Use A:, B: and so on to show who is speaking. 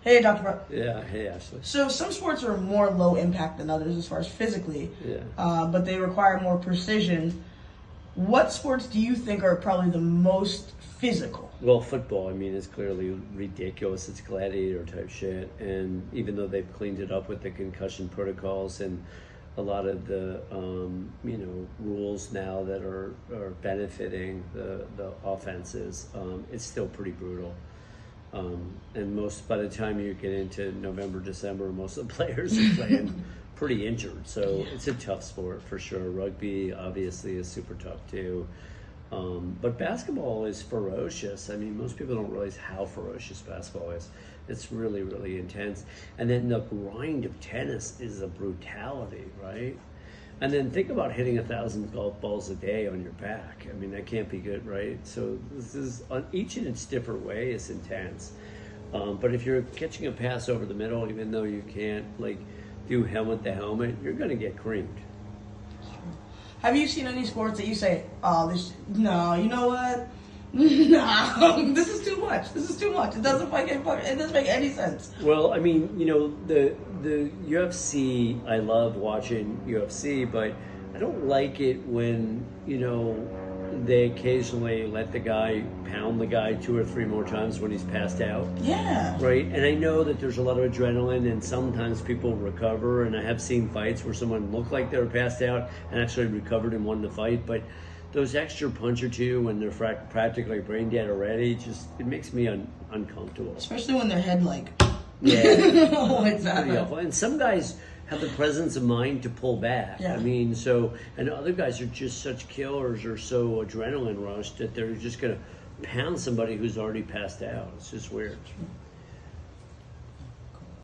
A: Hey, Dr. Brett.
B: Yeah, hey Ashley.
A: So some sports are more low impact than others as far as physically,
B: Yeah.
A: but they require more precision. What sports do you think are probably the most physical?
B: Well, football, I mean, is clearly ridiculous. It's gladiator type shit. And even though they've cleaned it up with the concussion protocols and a lot of the, rules now that are benefiting the offenses, it's still pretty brutal. And by the time you get into November, December, most of the players are playing pretty injured. So it's a tough sport for sure. Rugby obviously is super tough too. But basketball is ferocious. I mean, most people don't realize how ferocious basketball is. It's really, really intense. And then the grind of tennis is a brutality, right? And then think about hitting 1,000 golf balls a day on your back. I mean, that can't be good, right? So this is, on each in its different way, is intense. But if you're catching a pass over the middle, even though you can't do helmet to helmet, you're going to get creamed.
A: Have you seen any sports that you say, no, you know what? No, this is too much. This is too much. It doesn't make any sense.
B: Well, I mean, the UFC, I love watching UFC, but I don't like it when, they occasionally let the guy pound the guy 2 or 3 more times when he's passed out.
A: Yeah.
B: Right? And I know that there's a lot of adrenaline and sometimes people recover, and I have seen fights where someone looked like they were passed out and actually recovered and won the fight, but those extra punch or two when they're practically brain dead already, it makes me uncomfortable.
A: Especially when their head
B: yeah,
A: like that.
B: Pretty awful. And some guys have the presence of mind to pull back.
A: Yeah.
B: I mean, and other guys are just such killers or so adrenaline rushed that they're just going to pound somebody who's already passed out. It's just weird.